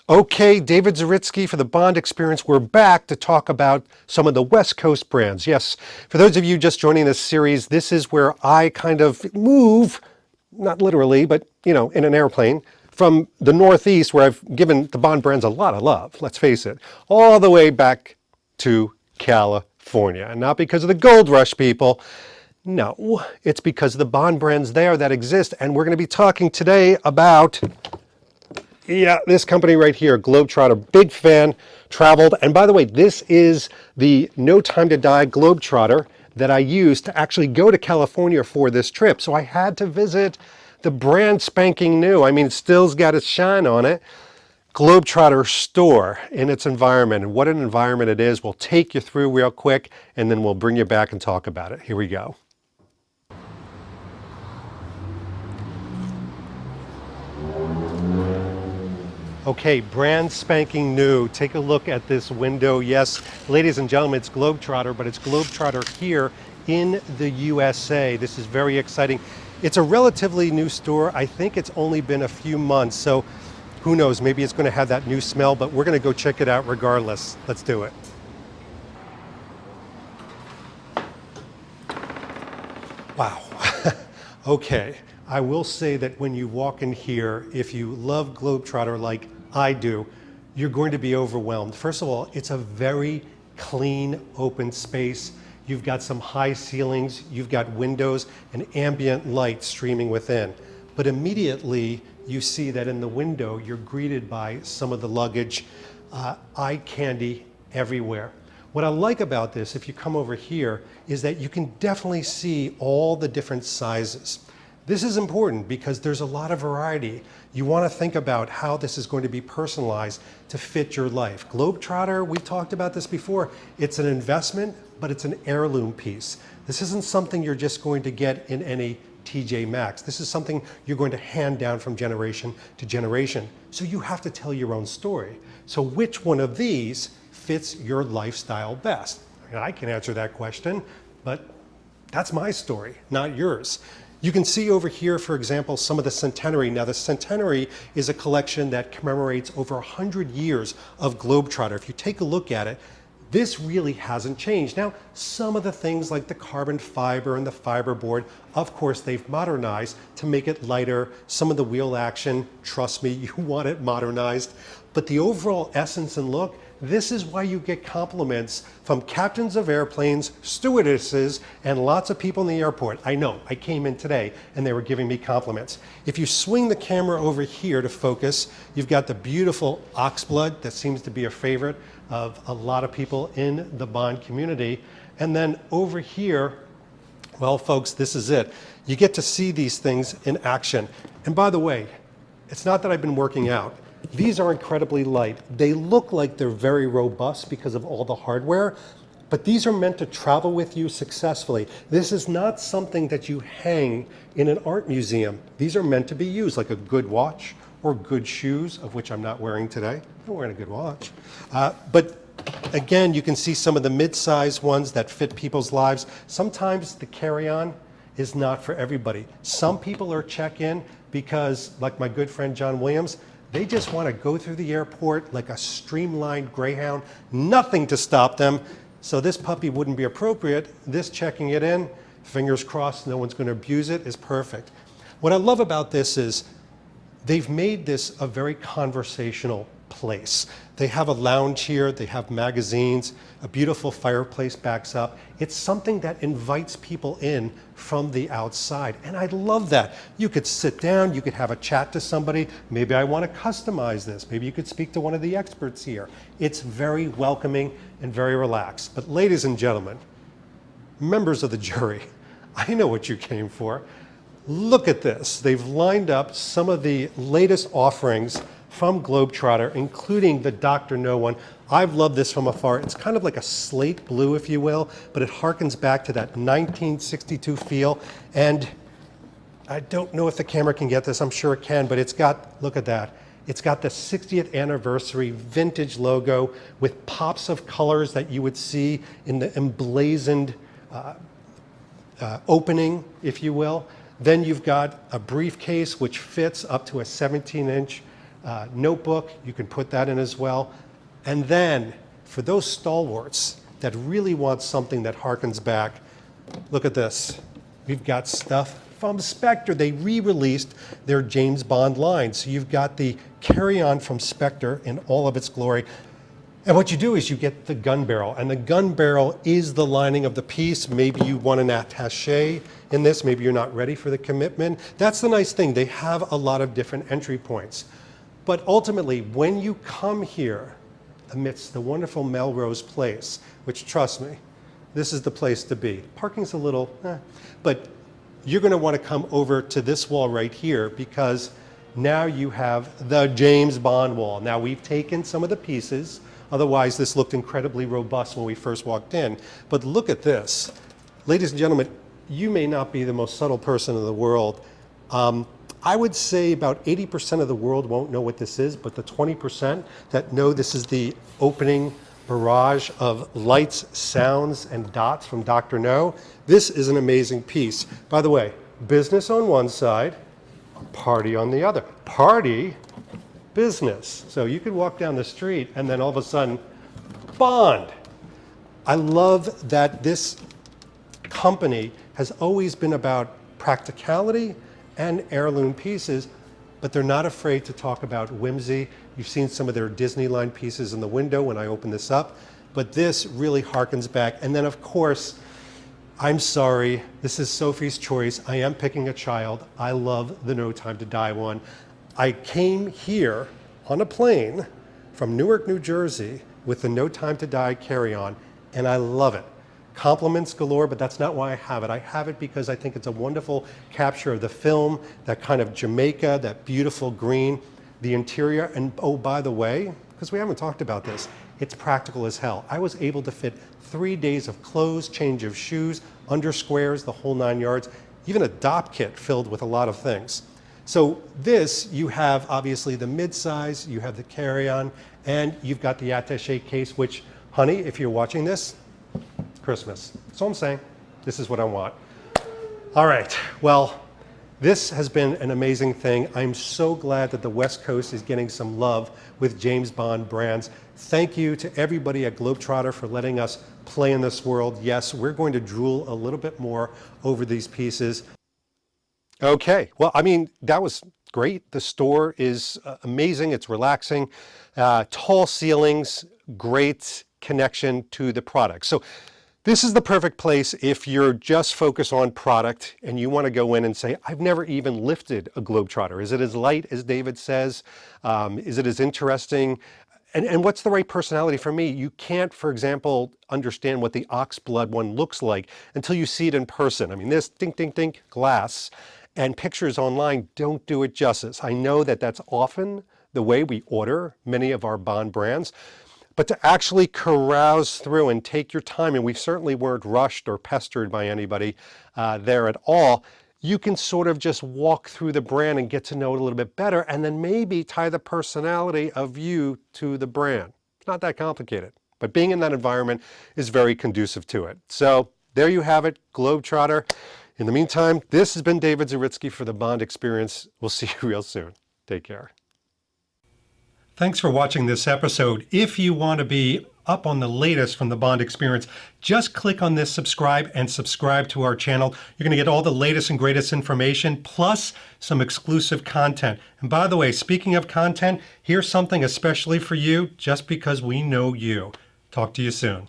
Okay, David Zaritsky for the Bond Experience. We're back to talk about some of the West Coast brands. Yes, for those of you just joining this series, this is where I kind of move, not literally, but in an airplane, from the Northeast, where I've given the Bond brands a lot of love, let's face it, all the way back to California. And not because of the gold rush, people. No, it's because of the Bond brands there that exist. And we're going to be talking today about this company right here, Globe-Trotter, big fan, traveled. And by the way, this is the No Time to Die Globe-Trotter that I used to actually go to California for this trip. So I had to visit the brand spanking new, I mean, it still's got its shine on it, Globe-Trotter store in its environment. And what an environment it is. We'll take you through real quick, and then we'll bring you back and talk about it. Here we go. Okay, brand spanking new. Take a look at this window. Yes, ladies and gentlemen, it's Globe-Trotter, but it's Globe-Trotter here in the USA. This is very exciting. It's a relatively new store. I think it's only been a few months, so who knows, maybe it's going to have that new smell, but we're going to go check it out regardless. Let's do it. Wow. Okay. I will say that when you walk in here, if you love Globe-Trotter like I do, you're going to be overwhelmed. First of all, it's a very clean, open space. You've got some high ceilings, you've got windows and ambient light streaming within. But immediately you see that in the window, you're greeted by some of the luggage, eye candy everywhere. What I like about this, if you come over here, is that you can definitely see all the different sizes. This is important because there's a lot of variety. You want to think about how this is going to be personalized to fit your life. Globe-Trotter, we've talked about this before. It's an investment, but it's an heirloom piece. This isn't something you're just going to get in any TJ Maxx. This is something you're going to hand down from generation to generation. So you have to tell your own story. So which one of these fits your lifestyle best? I can answer that question, but that's my story, not yours. You can see over here, for example, some of the centenary. Now, the centenary is a collection that commemorates over 100 years of Globe-Trotter. If you take a look at it, this really hasn't changed. Now, some of the things like the carbon fiber and the fiberboard, of course, they've modernized to make it lighter. Some of the wheel action, trust me, you want it modernized. But the overall essence and look, this is why you get compliments from captains of airplanes, stewardesses, and lots of people in the airport. I know, I came in today and they were giving me compliments. If you swing the camera over here to focus, you've got the beautiful oxblood that seems to be a favorite of a lot of people in the Bond community. And then over here, well, folks, this is it. You get to see these things in action. And by the way, it's not that I've been working out. These are incredibly light. They look like they're very robust because of all the hardware, but these are meant to travel with you successfully. This is not something that you hang in an art museum. These are meant to be used like a good watch or good shoes, of which I'm not wearing today. I'm wearing a good watch. But again, you can see some of the mid-size ones that fit people's lives. Sometimes the carry-on is not for everybody. Some people are check-in because, like my good friend John Williams, they just want to go through the airport like a streamlined Greyhound, nothing to stop them. So this puppy wouldn't be appropriate. This checking it in, fingers crossed, no one's going to abuse it, is perfect. What I love about this is they've made this a very conversational place. They have a lounge here, they have magazines, a beautiful fireplace backs up. It's something that invites people in from the outside, and I love that. You could sit down, you could have a chat to somebody. Maybe I want to customize this. Maybe you could speak to one of the experts here. It's very welcoming and very relaxed. But ladies and gentlemen, members of the jury, I know what you came for. Look at this. They've lined up some of the latest offerings from Globe-Trotter, including the Dr. No one. I've loved this from afar. It's kind of like a slate blue, if you will, but it harkens back to that 1962 feel. And I don't know if the camera can get this. I'm sure it can, but it's got, look at that. It's got the 60th anniversary vintage logo with pops of colors that you would see in the emblazoned opening, if you will. Then you've got a briefcase which fits up to a 17-inch notebook, you can put that in as well. And then for those stalwarts that really want something that harkens back, look at this. We've got stuff from Spectre. They re-released their James Bond line. So you've got the carry-on from Spectre in all of its glory. And what you do is you get the gun barrel, and the gun barrel is the lining of the piece. Maybe you want an attaché in this, maybe you're not ready for the commitment. That's the nice thing, they have a lot of different entry points. But ultimately, when you come here amidst the wonderful Melrose Place, which trust me, this is the place to be. Parking's a little, but you're gonna wanna come over to this wall right here because now you have the James Bond wall. Now we've taken some of the pieces, otherwise this looked incredibly robust when we first walked in, but look at this. Ladies and gentlemen, you may not be the most subtle person in the world. I would say about 80% of the world won't know what this is, but the 20% that know this is the opening barrage of lights, sounds, and dots from Dr. No. This is an amazing piece. By the way, business on one side, party on the other. Party, business. So you could walk down the street and then all of a sudden, Bond. I love that this company has always been about practicality and heirloom pieces, but they're not afraid to talk about whimsy. You've seen some of their Disneyland pieces in the window when I open this up, but this really harkens back. And then of course, I'm sorry, this is Sophie's choice. I am picking a child. I love the No Time to Die one. I came here on a plane from Newark, New Jersey with the No Time to Die carry-on, and I love it. Compliments galore, but that's not why I have it. I have it because I think it's a wonderful capture of the film, that kind of Jamaica, that beautiful green, the interior, and oh, by the way, because we haven't talked about this, it's practical as hell. I was able to fit 3 days of clothes, change of shoes, under squares, the whole 9 yards, even a DOP kit filled with a lot of things. So this, you have obviously the mid-size, you have the carry-on, and you've got the attaché case, which, honey, if you're watching this, Christmas. That's all I'm saying. This is what I want. All right, well, this has been an amazing thing. I'm so glad that the West Coast is getting some love with James Bond brands. Thank you to everybody at Globe-Trotter for letting us play in this world. Yes, we're going to drool a little bit more over these pieces. Okay, well, I mean, that was great. The store is amazing. It's relaxing. Tall ceilings, great connection to the product. So this is the perfect place if you're just focused on product and you want to go in and say, I've never even lifted a Globe-Trotter. Is it as light as David says? Is it as interesting? And what's the right personality for me? You can't, for example, understand what the oxblood one looks like until you see it in person. I mean, this dink, dink, dink glass and pictures online don't do it justice. I know that that's often the way we order many of our Bond brands, but to actually carouse through and take your time, and we certainly weren't rushed or pestered by anybody there at all, you can sort of just walk through the brand and get to know it a little bit better, and then maybe tie the personality of you to the brand. It's not that complicated, but being in that environment is very conducive to it. So there you have it, Globe-Trotter. In the meantime, this has been David Zaritsky for the Bond Experience. We'll see you real soon. Take care. Thanks for watching this episode. If you want to be up on the latest from the Bond Experience, just click on this subscribe and subscribe to our channel. You're going to get all the latest and greatest information, plus some exclusive content. And by the way, speaking of content, here's something especially for you, just because we know you. Talk to you soon.